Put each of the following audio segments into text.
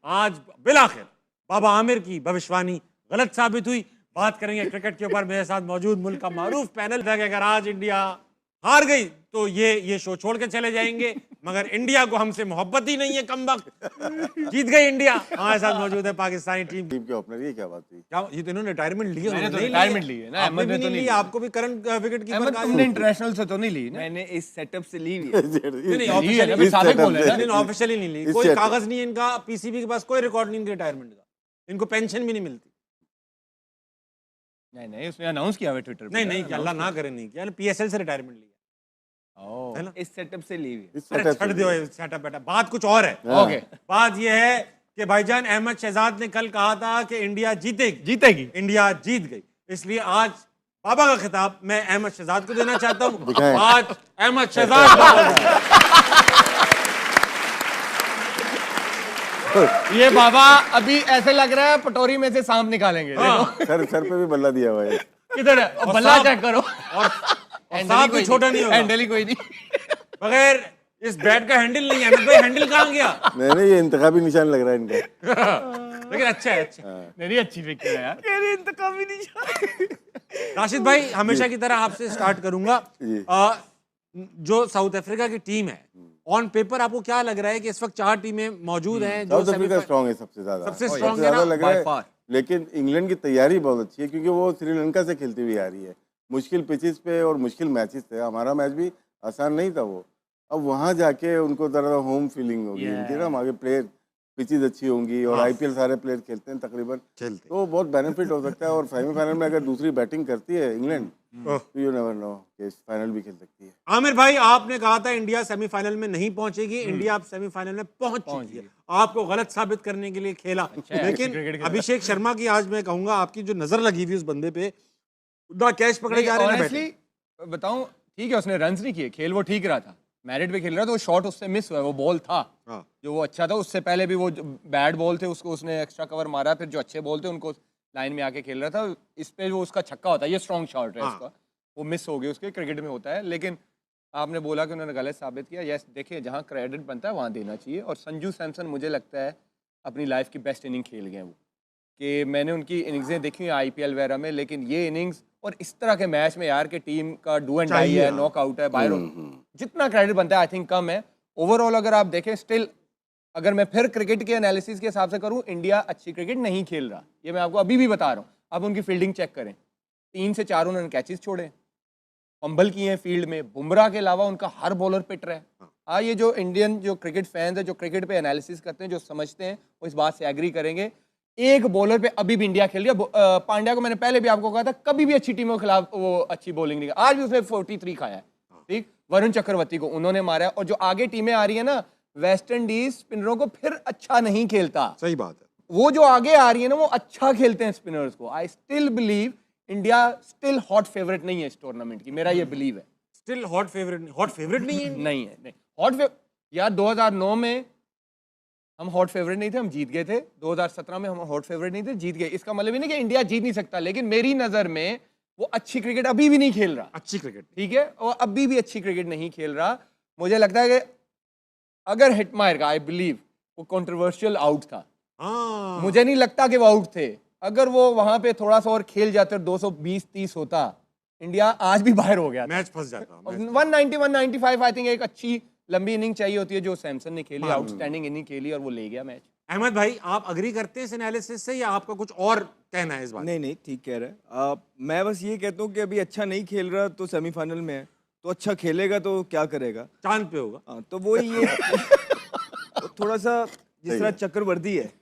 आज बिलाखिर बाबा आमिर की भविष्यवाणी गलत साबित हुई। बात करेंगे क्रिकेट के ऊपर। मेरे साथ मौजूद मुल्क का मारूफ पैनल था कि अगर आज इंडिया हार गई तो ये शो छोड़ के चले जाएंगे, मगर इंडिया को हमसे मोहब्बत ही नहीं है, कमबख्त। जीत गई इंडिया। हमारे साथ मौजूद है पाकिस्तानी टीम के ओपनर। ये क्या बात हुई? क्या ये तो इन्होंने रिटायरमेंट ली? मैंने तो रिटायरमेंट ली है ना, अहमद ने तो नहीं ली। आपको भी करंट विकेट कीपर का तुमने इंटरनेशनल से तो नहीं ली ना? मैंने इस सेटअप से ली हुई है। नहीं अभी साबित बोल रहे हैं ना, ऑफिशियली नहीं ली। कोई कागज नहीं है इनका, पीसीबी के पास कोई रिकॉर्ड नहीं इनके रिटायरमेंट का। इनको पेंशन भी नहीं मिलती। नहीं उसने अनाउंस किया हुआ ट्विटर पे। नहीं अल्लाह ना करे नहीं किया, पीएसएल से रिटायरमेंट लिया है ना। इस सेटअप से ली हुई है। अरे छड़ दो सेटअप बेटा, बात कुछ और है। ओके, बात ये है कि भाईजान अहमद शहजाद ने कल कहा था कि इंडिया जीतेगी। इंडिया जीत गई। इसलिए आज बाबा का खिताब मैं अहमद शहजाद को देना चाहता हूँ। दिखाएं। आज अहमद शहजाद ये बाबा अभी ऐसे लग रहा है पटोरी में से सांप निकालेंगे। सर पे भी बल्ला दिया हुआ है। किधर है? और बल्ला चेक करो। और सांप भी छोटा नहीं होगा। हैंडल ही कोई नहीं। बगैर इस बैट का हैंडल नहीं है। अहमद भाई हैंडल कहाँ गया? नहीं ये इंतखाबी निशान लग रहा है इनका। लेकिन अच्छा है, अच्छा। नहीं अच्छी पिक्चर है यार। इंतकामी नहीं। राशिद भाई हमेशा की तरह आपसे स्टार्ट करूंगा। जो साउथ अफ्रीका की टीम है, ऑन पेपर आपको क्या लग रहा है कि इस वक्त 4 टीमें मौजूद हैं जो साउथ अफ्रीका स्ट्रांग है सबसे ज्यादा लग रहा है। लेकिन इंग्लैंड की तैयारी बहुत अच्छी है क्योंकि वो श्रीलंका से खेलती हुई आ रही है, मुश्किल पिचेस पे और मुश्किल मैचेस थे। हमारा मैच भी आसान नहीं था वो। अब वहाँ जाके उनको तरह होम फीलिंग होगी इनकी ना, आगे प्लेयर पिचेस अच्छी होंगी और आईपीएल सारे प्लेयर खेलते हैं तकरीबन, तो बहुत बेनिफिट हो सकता है। और सेमीफाइनल में अगर दूसरी बैटिंग करती है इंग्लैंड तो यू नेवर नो कि फाइनल भी खेल सकती है। आमिर भाई आपने कहा था इंडिया सेमीफाइनल में नहीं पहुंचेगी, इंडिया अब सेमीफाइनल में पहुंच चुकी है। आपको गलत साबित करने के लिए खेला। लेकिन अभिषेक शर्मा की आज मैं कहूंगा आपकी जो नजर लगी हुई उस बंदे पे, ना कैच पकड़े जा रहे हैं। बताऊं ठीक है, उसने रन्स नहीं किए, खेल वो ठीक रहा था, मेरिट पे खेल रहा था। वो शॉट उससे मिस हुआ, वो बॉल था जो वो अच्छा था। उससे पहले भी वो बैड बॉल थे उसको उसने एक्स्ट्रा कवर मारा, फिर जो अच्छे बॉल थे उनको लाइन में आके खेल रहा था। इस पे वो उसका छक्का होता है, ये स्ट्रॉन्ग शॉट है उसका, वो मिस हो गया उसके। क्रिकेट में होता है। लेकिन आपने बोला कि उन्होंने गलत साबित किया। यस देखिए, जहाँ क्रेडिट बनता है वहाँ देना चाहिए। और संजू सैमसन मुझे लगता है अपनी लाइफ की बेस्ट इनिंग खेल गए वो, कि मैंने उनकी इनिंग्सें देखी हैं आईपीएल वगैरह में, लेकिन ये इनिंग्स और इस तरह के मैच में यार के टीम का डू एंड डाई है, नॉकआउट है, बाहर जितना क्रेडिट बनता है आई थिंक कम है। ओवरऑल अगर आप देखें स्टिल, अगर मैं फिर क्रिकेट के एनालिसिस के हिसाब से करूं, इंडिया अच्छी क्रिकेट नहीं खेल रहा, ये मैं आपको अभी भी बता रहा हूं। अब उनकी फील्डिंग चेक करें, 3 से 4 उन्होंने कैचेस छोड़े, फंबल किए हैं फील्ड में। बुमराह के अलावा उनका हर बॉलर पिट रहा है। ये जो इंडियन जो क्रिकेट फैंस है, जो क्रिकेट पे एनालिसिस करते हैं, जो समझते हैं, वो इस बात से एग्री करेंगे। एक बॉलर पे अभी भी इंडिया खेल रही है। पांड्या को मैंने पहले भी आपको कहा था, कभी भी अच्छी टीमों के खिलाफ वो अच्छी बॉलिंग नहीं, आज भी उसने 43 खाया है। ठीक, वरुण चक्रवर्ती को उन्होंने मारा। और जो आगे टीमें आ रही है ना, वेस्ट इंडीज स्पिनरों को फिर अच्छा नहीं खेलता। सही बात है। वो जो आगे आ रही है ना, वो अच्छा खेलते हैं स्पिनर्स को। I still believe India still hot favourite नहीं है इस टूर्नामेंट की, मेरा ये बिलीव है। स्टिल हॉट फेवरेट नहीं है। नहीं है, नहीं हॉट यार 2009 में हम हॉट फेवरेट नहीं थे, हम जीत गए थे। 2017 में हम हॉट फेवरेट नहीं थे, जीत गए। इसका मतलब ही नहीं कि इंडिया जीत नहीं सकता, लेकिन मेरी नजर में वो अच्छी क्रिकेट अभी भी नहीं खेल रहा। अच्छी क्रिकेट ठीक है, और अभी भी अच्छी क्रिकेट नहीं खेल रहा। मुझे लगता है कि अगर हिट मारेगा, आई बिलीव वो कंट्रोवर्शियल आउट था। मुझे नहीं लगता कि वो आउट थे। अगर वो वहां पे थोड़ा सा और खेल जाते, 220-30 होता, इंडिया आज भी बाहर हो गया, मैच फंस जाता। 190-195 आई थिंक एक अच्छी लंबी इनिंग चाहिए होती है, जो सैमसन ने खेली, आउटस्टैंडिंग इनिंग खेली और वो ले गया मैच। अहमद भाई आप अग्री करते हैं इस एनालिसिस से या आपका कुछ और कहना है इस बात? नहीं ठीक कह रहा है। मैं बस ये कहता हूँ कि अभी अच्छा नहीं खेल रहा तो सेमीफाइनल में है, तो अच्छा खेलेगा तो क्या करेगा, चांद पे होगा। तो वो ये थोड़ा सा जिस तरह चक्रवर्ती है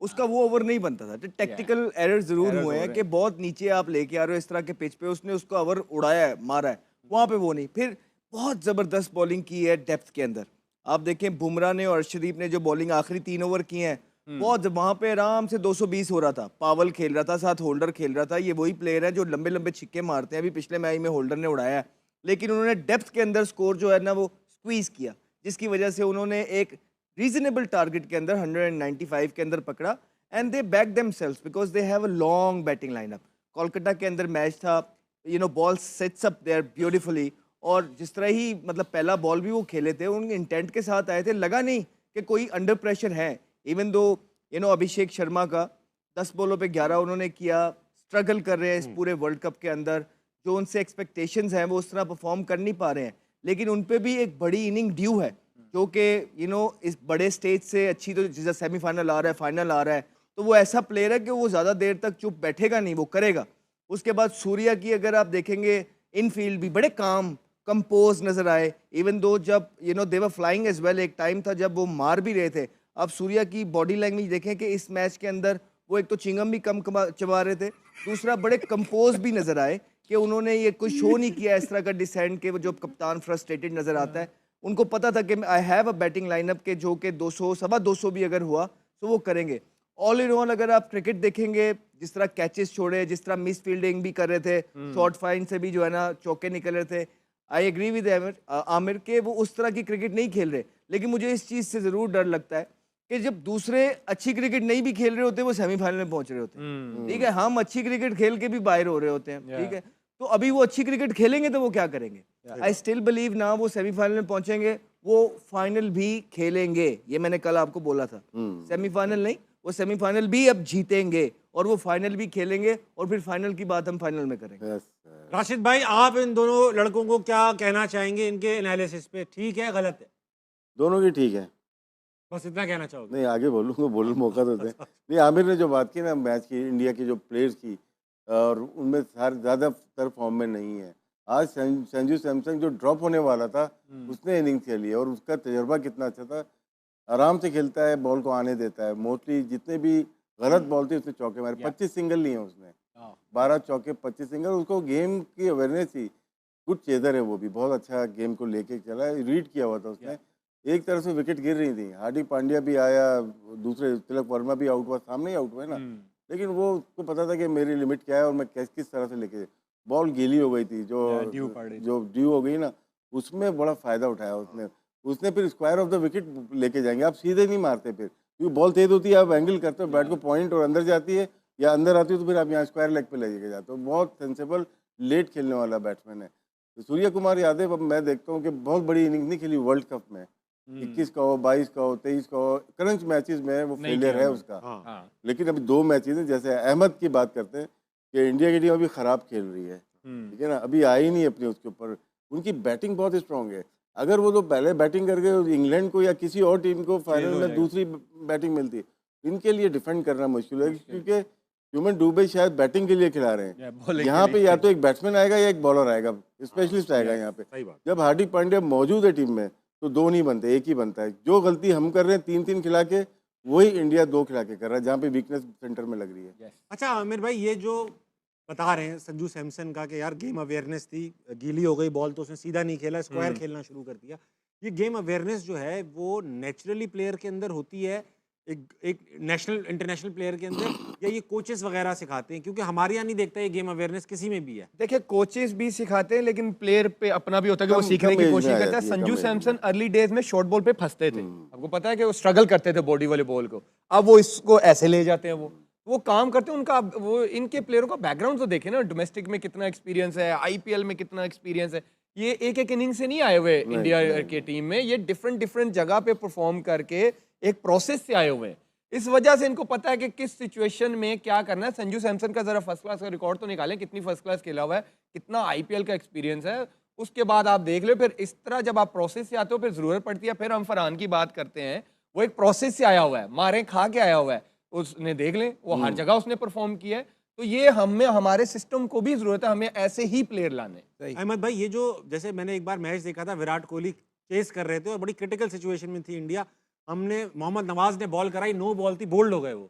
उसका वो ओवर नहीं बनता था। टेक्निकल एरर जरूर हुए हैं कि बहुत नीचे आप लेके आ रहे हो इस तरह के पिच पे, उसने उसको ओवर उड़ाया है, मारा है, वहां पे वो नहीं। फिर बहुत जबरदस्त बॉलिंग की है डेप्थ के अंदर। आप देखें बुमराह ने और अर्शदीप ने जो बॉलिंग आखिरी 3 ओवर की हैं, बहुत वहां पे आराम से 220 हो रहा था। पावल खेल रहा था, साथ होल्डर खेल रहा था। ये वही प्लेयर है जो लंबे लंबे छिक्के मारते हैं। अभी पिछले मैच में होल्डर ने उड़ाया है, लेकिन उन्होंने डेप्थ के अंदर स्कोर जो है ना वो स्क्वीज किया, जिसकी वजह से उन्होंने एक रीजनेबल टारगेट के अंदर 195 के अंदर पकड़ा। And they back themselves because they have a long batting lineup. Kolkata के अंदर मैच था, ball sets up there beautifully, और जिस तरह ही मतलब पहला बॉल भी वो खेले थे, उनके इंटेंट के साथ आए थे। लगा नहीं कि कोई अंडर प्रेशर है। इवन दो अभिषेक शर्मा का 10 बॉलों पे 11 उन्होंने किया, स्ट्रगल कर रहे हैं इस पूरे वर्ल्ड कप के अंदर, जो उनसे एक्सपेक्टेशंस हैं वो उस तरह परफॉर्म कर नहीं पा रहे हैं, लेकिन उन पे भी एक बड़ी इनिंग ड्यू है, जो कि इस बड़े स्टेज से अच्छी, तो जैसे सेमीफाइनल आ रहा है, फाइनल आ रहा है, तो वो ऐसा प्लेयर है कि वो ज़्यादा देर तक चुप बैठेगा नहीं, वो करेगा। उसके बाद सूर्या की अगर आप देखेंगे, इनफील्ड भी बड़े काम कंपोज नजर आए, इवन दो जब दे वर फ्लाइंग एज वेल, एक टाइम था जब वो मार भी रहे थे। अब सूर्या की बॉडी लैंग्वेज देखें कि इस मैच के अंदर वो एक तो चिंगम भी कम चबा रहे थे, दूसरा बड़े कंपोज भी नजर आए कि उन्होंने ये कोई शो नहीं किया इस तरह का डिसेंट के, जो कप्तान फ्रस्ट्रेटेड नजर आता है। उनको पता था कि I have a batting lineup के जो कि 200 सवा 200 भी अगर हुआ तो वो करेंगे। ऑल इन ऑल अगर आप क्रिकेट देखेंगे, जिस तरह कैचेस छोड़े, जिस तरह मिस फील्डिंग भी कर रहे थे, शॉर्ट फाइन से भी जो है ना चौके निकल रहे थे, आई एग्री विद आमिर के वो उस तरह की क्रिकेट नहीं खेल रहे। लेकिन मुझे इस चीज़ से ज़रूर डर लगता है कि जब दूसरे अच्छी क्रिकेट नहीं भी खेल रहे होते, वो सेमीफाइनल में पहुंच रहे होते हैं, ठीक है, हम अच्छी क्रिकेट खेल के भी बाहर हो रहे होते हैं, ठीक है, तो अभी वो अच्छी क्रिकेट खेलेंगे तो वो क्या करेंगे? आई स्टिल बिलीव ना वो सेमीफाइनल में पहुंचेंगे, वो फाइनल भी खेलेंगे, ये मैंने कल आपको बोला था। सेमीफाइनल नहीं, वो सेमीफाइनल भी अब जीतेंगे और वो फाइनल भी खेलेंगे, और फिर फाइनल की बात हम फाइनल में करेंगे। राशिद भाई, आप इन दोनों लड़कों को क्या कहना चाहेंगे इनके एनालिसिस पे? ठीक है, गलत है? दोनों की ठीक है, बस इतना कहना चाहोगे? नहीं आगे बोलूँगा, बोलने मौका तो दें। नहीं, आमिर ने जो बात की ना मैच की, इंडिया के जो प्लेयर्स की, और उनमें सारे ज़्यादातर फॉर्म में नहीं है। आज संजू सैमसन जो ड्रॉप होने वाला था, उसने इनिंग खेली है, और उसका तजर्बा कितना अच्छा था, आराम से खेलता है, बॉल को आने देता है। मोस्टली जितने भी गलत बॉल थे उसने चौके मारे, 25 सिंगल लिए हैं उसने, 12 चौके 25 सिंगल। उसको गेम की अवेयरनेस थी, गुड चेजर है वो भी, बहुत अच्छा गेम को लेके चला है, रीड किया हुआ था उसने। एक तरफ से विकेट गिर रही थी, हार्दिक पांड्या भी आया, दूसरे तिलक वर्मा भी आउट हुआ, सामने ही आउट हुआ ना, लेकिन वो उसको पता था कि मेरी लिमिट क्या है और मैं किस तरह से लेके, बॉल गीली हो गई थी, जो ड्यू हो गई ना, उसमें बड़ा फायदा उठाया उसने फिर स्क्वायर ऑफ द विकेट लेके जाएंगे। आप सीधे नहीं मारते फिर, क्योंकि बॉल तेज होती है, आप एंगल करते हो, बैट को पॉइंट और अंदर जाती है, या अंदर आती है तो फिर आप यहाँ स्क्वायर लेग पे लेके जाते हो। बहुत सेंसेबल लेट खेलने वाला बैट्समैन है। तो सूर्य कुमार यादव, अब मैं देखता हूँ कि बहुत बड़ी इनिंग नहीं खेली वर्ल्ड कप में, 21 का हो, 22 का हो, 23 का हो, क्रंच मैचेस में वो फेलियर है उसका। लेकिन अभी 2 मैचेस हैं, जैसे अहमद की बात करते हैं कि इंडिया की टीम अभी खराब खेल रही है, ठीक है ना, अभी आई नहीं अपनी उसके ऊपर। उनकी बैटिंग बहुत स्ट्रांग है, अगर वो तो पहले बैटिंग करके इंग्लैंड को या किसी और टीम को फाइनल में दूसरी बैटिंग मिलती, इनके लिए डिफेंड करना मुश्किल है, क्योंकि ह्यूमन डूबे शायद बैटिंग के लिए खिला रहे हैं। यहाँ पे या तो एक बैट्समैन आएगा या एक बॉलर आएगा, स्पेशलिस्ट आएगा यहाँ पे। जब हार्दिक पांड्या मौजूद है टीम में तो 2 नहीं बनते, एक ही बनता है। जो गलती हम कर रहे हैं 3-3 खिला के, वही इंडिया 2 खिला के कर रहा है, जहाँ पे वीकनेस सेंटर में लग रही है। अच्छा आमिर भाई, ये जो बता रहे हैं संजू सैमसन का कि यार गेम अवेयरनेस थी, गीली हो गई बॉल तो उसने सीधा नहीं खेला, स्क्वायर खेलना शुरू कर दिया। ये गेम अवेयरनेस जो है वो नेचुरली प्लेयर के अंदर होती है, एक नेशनल इंटरनेशनल प्लेयर के अंदर, या ये कोचेस वगैरह सिखाते हैं? क्योंकि हमारे यहाँ नहीं देखता ये गेम अवेयरनेस किसी में भी है। देखिए, कोचेस भी सिखाते हैं, लेकिन प्लेयर पे अपना भी होता है कि वो सीखने की कोशिश करता है। संजू सैमसन अर्ली डेज में शॉर्ट बॉल पे फंसते थे, आपको पता है कि वो स्ट्रगल करते थे बॉडी वाले बॉल को, अब वो इसको ऐसे ले जाते हैं, वो काम करते हैं। उनका वो इनके प्लेयरों का बैकग्राउंड तो देखे ना, डोमेस्टिक में कितना एक्सपीरियंस है, आईपीएल में कितना एक्सपीरियंस है। ये एक इनिंग से नहीं आए हुए इंडिया के टीम में, ये डिफरेंट जगह पे परफॉर्म करके एक प्रोसेस से आए हुए हैं। इस वजह से इनको पता है कि किस सिचुएशन में क्या करना है। संजू सैमसन का जरा फर्स्ट क्लास का रिकॉर्ड तो निकालें, कितनी फर्स्ट क्लास खेला हुआ है, कितना आईपीएल का एक्सपीरियंस है, उसके बाद आप देख लो। फिर इस तरह जब आप प्रोसेस से आते हो, फिर जरूरत पड़ती है। फिर हम फरहान की बात करते हैं, वो एक प्रोसेस से आया हुआ है, मारे खा के आया हुआ है, उसने देख लें वो हर जगह उसने परफॉर्म किया है। तो ये हमें, हमारे सिस्टम को भी जरूरत है, हमें ऐसे ही प्लेयर लाने। अहमद भाई, ये जो जैसे मैंने एक बार मैच देखा था, विराट कोहली चेस कर रहे थे और बड़ी क्रिटिकल सिचुएशन में थी इंडिया, हमने मोहम्मद नवाज ने बॉल कराई, नो बॉल थी, बोल्ड हो गए वो,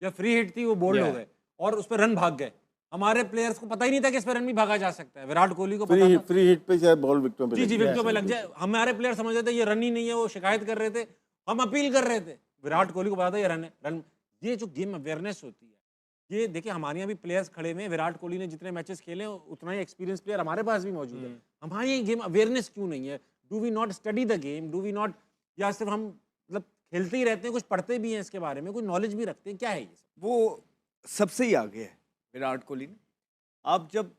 या फ्री हिट थी वो बोल्ड हो गए और उस पर रन भाग गए। हमारे प्लेयर्स को पता ही नहीं था कि इस पर रन भी भागा जा सकता है। विराट कोहली को पता था फ्री हिट पे शायद बॉल विकेटों पे जी विकेटों पे लग जाए, हमारे प्लेयर समझ रहे थे ये रन ही नहीं है, वो शिकायत कर रहे थे, हम अपील कर रहे थे। विराट कोहली को पता था ये रन है, रन। ये जो गेम अवेयरनेस होती है, ये देखिए हमारे यहाँ भी प्लेयर्स खड़े हुए हैं, विराट कोहली ने जितने मैचेस खेले उतना ही एक्सपीरियंस प्लेयर हमारे पास भी मौजूद है। हमारे यहाँ गेम अवेयरनेस क्यों नहीं है? Do we not study the game? Do we not, या सिर्फ हम मतलब खेलते ही रहते हैं, कुछ पढ़ते भी हैं इसके बारे में, कुछ नॉलेज भी रखते हैं? क्या है ये? वो सबसे ही आगे है विराट कोहली ने। आप जब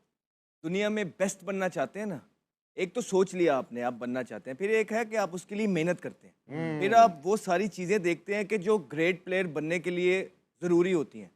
दुनिया में बेस्ट बनना चाहते हैं ना, एक तो सोच लिया आपने आप बनना चाहते हैं, फिर एक है कि आप उसके लिए मेहनत करते हैं, फिर आप वो सारी चीज़ें देखते हैं कि जो ग्रेट प्लेयर बनने के लिए ज़रूरी होती हैं।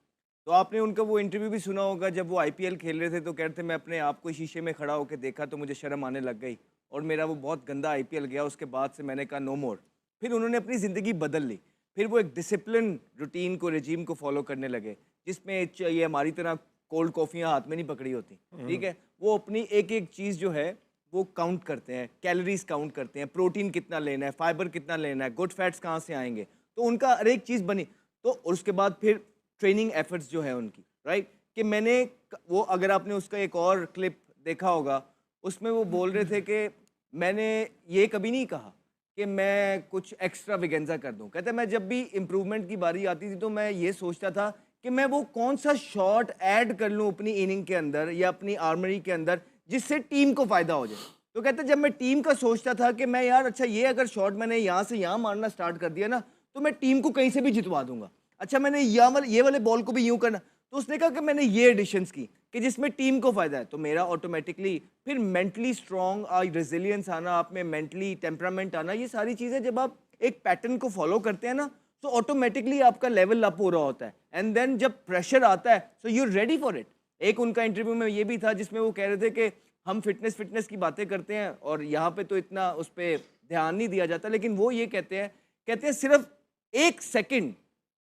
तो आपने उनका वो इंटरव्यू भी सुना होगा, जब वो आईपीएल खेल रहे थे तो कह रहे थे मैं अपने आप को शीशे में खड़ा होकर देखा तो मुझे शर्म आने लग गई और मेरा वो बहुत गंदा आईपीएल गया, उसके बाद से मैंने कहा नो मोर। फिर उन्होंने अपनी ज़िंदगी बदल ली, फिर वो एक डिसिप्लिन रूटीन को, रेजीम को फॉलो करने लगे, जिसमें ये हमारी तरह कोल्ड कॉफ़ियाँ हाथ में नहीं पकड़ी होती, ठीक है। वो अपनी एक एक चीज़ जो है वो काउंट करते हैं, कैलोरीज काउंट करते हैं, प्रोटीन कितना लेना है, फाइबर कितना लेना है, गुड फैट्स कहाँ से आएंगे, तो उनका हर एक चीज़ बनी। तो और उसके बाद फिर ट्रेनिंग एफर्ट्स जो है उनकी, राइट, कि मैंने वो, अगर आपने उसका एक और क्लिप देखा होगा, उसमें वो बोल रहे थे कि मैंने ये कभी नहीं कहा कि मैं कुछ एक्स्ट्रा विगेंजा कर दूं। कहते मैं जब भी इम्प्रूवमेंट की बारी आती थी तो मैं ये सोचता था कि मैं वो कौन सा शॉट ऐड कर लूं अपनी इनिंग के अंदर या अपनी आर्मरी के अंदर जिससे टीम को फायदा हो जाए। तो कहते जब मैं टीम का सोचता था कि मैं यार अच्छा ये अगर शॉट मैंने यहाँ से यहाँ मारना स्टार्ट कर दिया ना तो मैं टीम को कहीं से भी जितवा दूंगा, अच्छा मैंने ये वाले बॉल को भी यूं करना। तो उसने कहा कि मैंने ये एडिशंस की कि जिसमें टीम को फायदा है, तो मेरा ऑटोमेटिकली फिर मेंटली स्ट्रांग, रेजिलियंस आना, आप में मेंटली टेम्परामेंट आना, ये सारी चीज़ें जब आप एक पैटर्न को फॉलो करते हैं ना तो ऑटोमेटिकली आपका लेवल अप हो रहा होता है। एंड देन जब प्रेशर आता है so you are ready for it. एक उनका इंटरव्यू में ये भी था जिसमें वो कह रहे थे कि हम फिटनेस की बातें करते हैं और यहाँ पे तो इतना उस पर ध्यान नहीं दिया जाता, लेकिन वो ये कहते हैं सिर्फ 1 सेकंड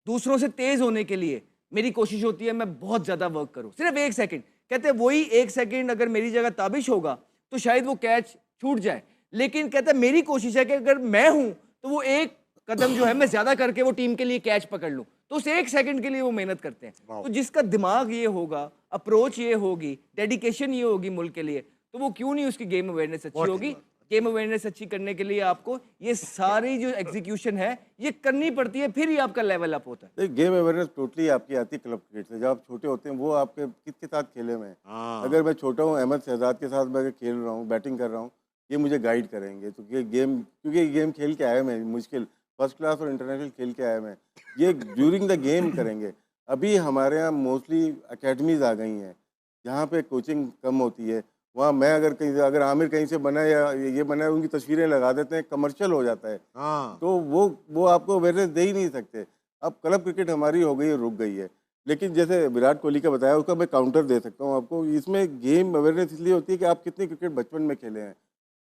दूसरों से तेज होने के लिए मेरी कोशिश होती है मैं बहुत ज़्यादा वर्क करूं, सिर्फ 1 सेकंड। कहते हैं वही 1 सेकंड अगर मेरी जगह ताबिश होगा तो शायद वो कैच छूट जाए, लेकिन कहता है मेरी कोशिश है कि अगर मैं हूं तो वो 1 कदम जो है मैं ज़्यादा करके वो टीम के लिए कैच पकड़ लूं। तो उस 1 सेकंड के लिए वो मेहनत करते हैं। तो जिसका दिमाग ये होगा, अप्रोच ये होगी, डेडिकेशन ये होगी मुल्क के लिए, तो वो क्यों नहीं उसकी गेम अवेयरनेस अच्छी होगी। गेम अवेयरनेस अच्छी करने के लिए आपको ये सारी जो एग्जीक्यूशन है ये करनी पड़ती है, फिर ही आपका लेवल अप होता है। गेम अवेयरनेस टोटली आपकी आती है क्लब क्रिकेट से। जब आप छोटे होते हैं वो आपके किसके साथ खेले हुए हैं। अगर मैं छोटा हूँ, अहमद शहजाद के साथ मैं अगर खेल रहा हूँ, बैटिंग कर रहा हूँ, ये मुझे गाइड करेंगे। तो ये गेम, क्योंकि ये गेम खेल के आए मैं, मुश्किल फर्स्ट क्लास और इंटरनेशनल खेल के आए मैं, ये ड्यूरिंग द गेम करेंगे। अभी हमारे यहाँ मोस्टली अकेडमीज आ गई हैं जहाँ पे कोचिंग कम होती है। वहाँ मैं अगर आमिर कहीं से बना या ये बना है, उनकी तस्वीरें लगा देते हैं, कमर्शियल हो जाता है। तो वो आपको अवेयरनेस दे ही नहीं सकते। अब क्लब क्रिकेट हमारी हो गई है, रुक गई है। लेकिन जैसे विराट कोहली का बताया, उसका मैं काउंटर दे सकता हूँ आपको। इसमें गेम अवेयरनेस इसलिए होती है कि आप कितने क्रिकेट बचपन में खेले हैं।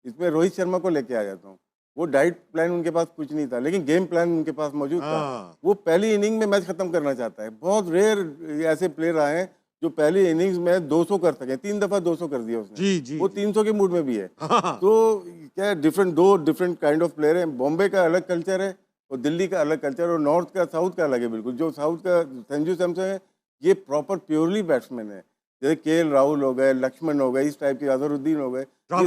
इसमें रोहित शर्मा को लेके आ जाता हूँ। वो डाइट प्लान उनके पास कुछ नहीं था, लेकिन गेम प्लान उनके पास मौजूद था। वो पहली इनिंग में मैच खत्म करना चाहता है। बहुत रेयर ऐसे प्लेयर आए हैं जो पहली इनिंग्स में 200 कर सके। 3 दफा 200 कर दिया उसने। जी, वो 300 के मूड में भी है। तो क्या दो डिफरेंट काइंड ऑफ प्लेयर हैं। बॉम्बे का अलग कल्चर है और दिल्ली का अलग कल्चर, और नॉर्थ का, साउथ का अलग है बिल्कुल। जो साउथ का संजू सैमसन है, ये प्रॉपर प्योरली बैट्समैन है। जैसे केएल राहुल हो गए, लक्ष्मण हो गए, इस टाइप के, अजहरुद्दीन हो गए,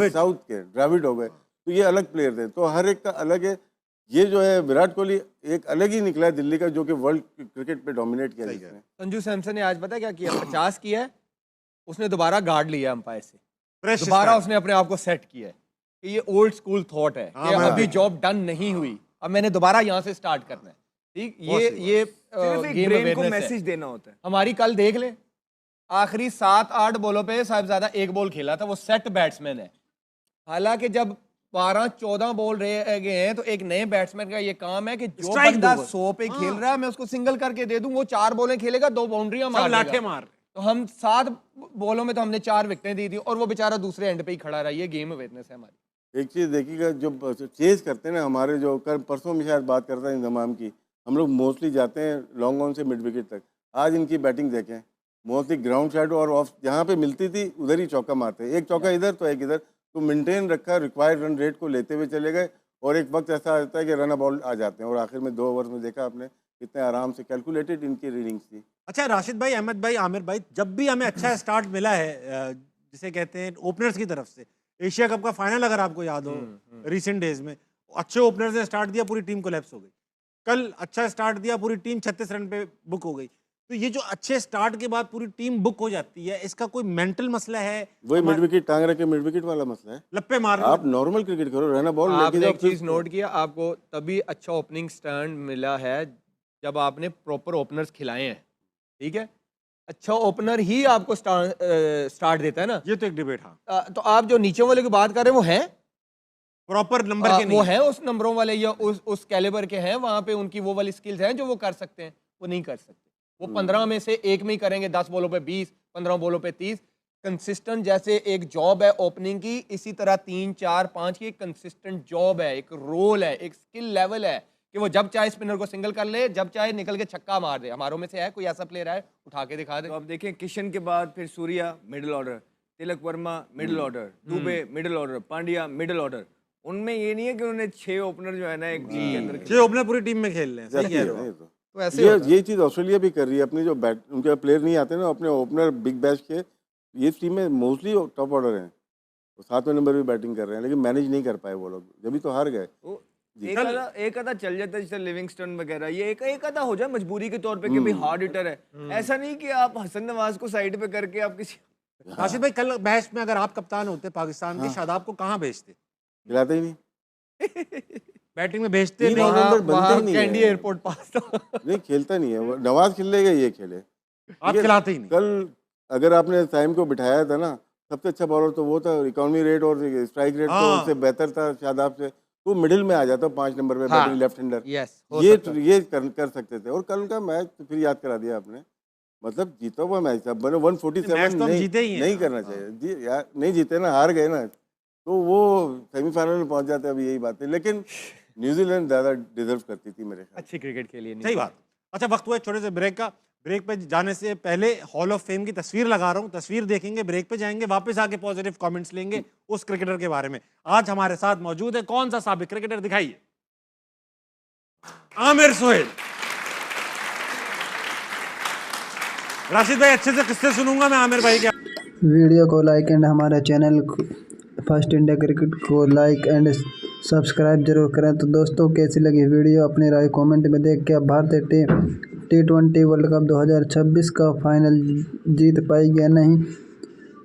साउथ के, द्रविड़ हो गए। तो ये अलग प्लेयर थे, तो हर एक का अलग है। ये जो है विराट कोहली एक अलग ही निकला है दिल्ली का, जो कि वर्ल्ड क्रिकेट पे डोमिनेट किया है। संजू सैमसन ने आज पता क्या किया, 50 किया है, उसने दोबारा गार्ड लिया अंपायर से, दोबारा उसने अपने आप को सेट किया है कि ये ओल्ड स्कूल थॉट है कि अभी जॉब डन नहीं हुई, अब मैंने दोबारा यहाँ से स्टार्ट करना है। ठीक, ये गेम ब्रेन को मैसेज देना होता है। हमारी कल देख ले, आखिरी 7-8 बॉलों पे साहिबजादा 1 बॉल खेला था, वो सेट बैट्समैन है। हालांकि जब 12-14 बॉल रह गए हैं तो एक नए बैट्समैन का ये काम है कि जो बंदा 100 पे खेल रहा है मैं उसको सिंगल करके दे दूं, वो 4 बॉलें खेलेगा, 2 बाउंड्रियां मार। तो हम 7 बॉलों में तो हमने 4 विकेटें दी थी और वो बेचारा दूसरे एंड पे ही खड़ा रहा। ये गेम अवेयरनेस है हमारी। एक चीज़ देखिएगा, जो चेज करते हैं ना हमारे, जो कल परसों में शायद बात करता है इंतजाम की, हम लोग मोस्टली जाते हैं लॉन्ग ऑन से मिड विकेट तक। आज इनकी बैटिंग देखें, मोस्टली ग्राउंड शॉट और ऑफ जहाँ पे मिलती थी उधर ही चौका मारते हैं। एक चौका इधर तो एक इधर, तो मेंटेन रखा, रिक्वायर्ड रन रेट को लेते हुए चले गए। और एक वक्त ऐसा आता है कि रन बॉल आ जाते हैं, और आखिर में 2 ओवर में देखा आपने कितने आराम से कैलकुलेटेड इनकी रीडिंग्स थी। अच्छा राशिद भाई, अहमद भाई, आमिर भाई, जब भी हमें अच्छा स्टार्ट मिला है जिसे कहते हैं ओपनर्स की तरफ से, एशिया कप का फाइनल अगर आपको याद हो रिसेंट डेज में, अच्छे ओपनर्स ने स्टार्ट दिया, पूरी टीम कोलैप्स हो गई। कल अच्छा स्टार्ट दिया, पूरी टीम 36 रन पे बुक हो गई। तो ये जो अच्छे स्टार्ट के बाद पूरी टीम बुक हो जाती है, इसका कोई मेंटल मसला है? वही मिड विकेट टांग रखे, मिड विकेट वाला मसला है। लप्पे मार, आप नॉर्मल क्रिकेट करो, रहना बॉल लेके जाओ। एक चीज नोट किया, आपको तभी अच्छा ओपनिंग स्टैंड मिला है जब आपने प्रॉपर ओपनर्स खिलाए हैं। ठीक है, अच्छा ओपनर ही आपको स्टार्ट देता है ना। ये तो एक डिबेट, हाँ। तो आप जो नीचे वाले की बात कर रहे हैं वो हैं प्रॉपर नंबर के नहीं वो है उस नंबरों वाले या उस कैलिबर के हैं, वहां पे उनकी वो वाली स्किल्स हैं जो वो कर सकते हैं, वो नहीं कर सकते। वो 15 में से एक में ही करेंगे, 10 बॉलों पे 20, 15 बॉलों पे 30। कंसिस्टेंट जैसे एक जॉब है ओपनिंग की, इसी तरह 3, 4, 5 की एक कंसिस्टेंट जॉब है, एक रोल है, एक स्किल लेवल है कि वो जब चाहे स्पिनर को सिंगल कर ले, जब चाहे निकल के छक्का मार दे। हमारों में से है कोई ऐसा प्लेयर है, उठा के दिखा दे। तो आप देखें किशन के बाद फिर Surya middle order, Tilak Varma middle order, Dube middle order, Pandya middle order. उनमें ये नहीं है कि उन्होंने 6 ओपनर जो है ना एक टीम के अंदर 6 ओपनर पूरी टीम में खेल रहे हैं, सही कह रहे हो। तो ऐसे ये चीज ऑस्ट्रेलिया भी कर रही है अपनी जो बैट उनके प्लेयर नहीं आते ना अपने ओपनर बिग बैश के, ये टीम में मोस्टली टॉप ऑर्डर हैं, 7वें नंबर पे बैटिंग कर रहे हैं, लेकिन मैनेज नहीं कर पाए वो लोग, जब तो हार गए। एक आधा चल जाता है जैसे लिविंगस्टन वगैरह, ये एक आधा हो जाए मजबूरी के तौर पे कि भाई हार्ड हिटर है। ऐसा नहीं कि आप हसन नवाज को साइड पे करके आप किसी राशिद भाई, कल मैच में अगर आप कप्तान होते पाकिस्तान के, शादाब को कहाँ भेजते? खिलाते ही नहीं, बैटिंग में भेजते तीन नहीं। ऑलराउंडर बनते ही नहीं कैंडी है। एयरपोर्ट पास नहीं खेलता नहीं है वो, नवाज खेलेगा ये खेले, आप खिलाते ही नहीं। कल अगर आपने टाइम को बिठाया था ना, सबसे अच्छा बॉलर तो वो था, इकोनॉमी रेट और स्ट्राइक रेट तो हाँ। उससे बेहतर था शादाब से, वो मिडिल में आ जाता 5 नंबर पे बैटिंग लेफ्ट हैंडर। यस ये कर सकते थे। और कल का मैच तो फिर याद करा दिया आपने, मतलब जीता हुआ मैच था, 147 मैच तो हम जीते ही हैं। नहीं करना चाहिए जी यार, नहीं जीते ना, हार गए ना, तो वो सेमीफाइनल में पहुंच जाते, अब यही बात है। लेकिन न्यूजीलैंड ज्यादा डिजर्व करती थी मेरे ख्याल। अच्छी क्रिकेट खेली है। सही बात। अच्छा, वक्त हुआ एक छोटे से ब्रेक का। ब्रेक पे जाने से पहले हॉल ऑफ फेम की तस्वीर लगा रहा हूं, तस्वीर देखेंगे, ब्रेक पे जाएंगे, वापस आके पॉजिटिव कमेंट्स लेंगे उस क्रिकेटर के बारे में। आज हमारे साथ मौजूद है, कौन सा साबिक क्रिकेटर, दिखाइए, आमिर सुहेल। राशिद भाई, अच्छे से किस्से सुनूंगा मैं आमिर भाई के। वीडियो को लाइक एंड हमारे चैनल फर्स्ट इंडिया क्रिकेट को लाइक एंड सब्सक्राइब जरूर करें। तो दोस्तों, कैसी लगी वीडियो अपनी राय कमेंट में देख के। अब भारतीय टीम T20 वर्ल्ड कप 2026 का फाइनल जीत पाएगी या नहीं,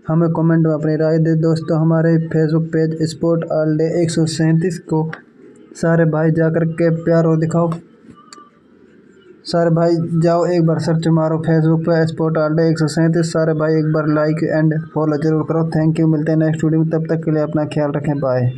हमें कमेंट में अपनी राय दे। दोस्तों, हमारे Facebook page sport all day 137 को सारे भाई जाकर के प्यार और दिखाओ। सारे भाई जाओ एक बार सर्च मारो फेसबुक पे स्पोर्ट ऑल डे 137। सारे भाई एक बार लाइक एंड फॉलो जरूर करो। थैंक यू, मिलते हैं नेक्स्ट वीडियो में, तब तक के लिए अपना ख्याल रखें, बाय।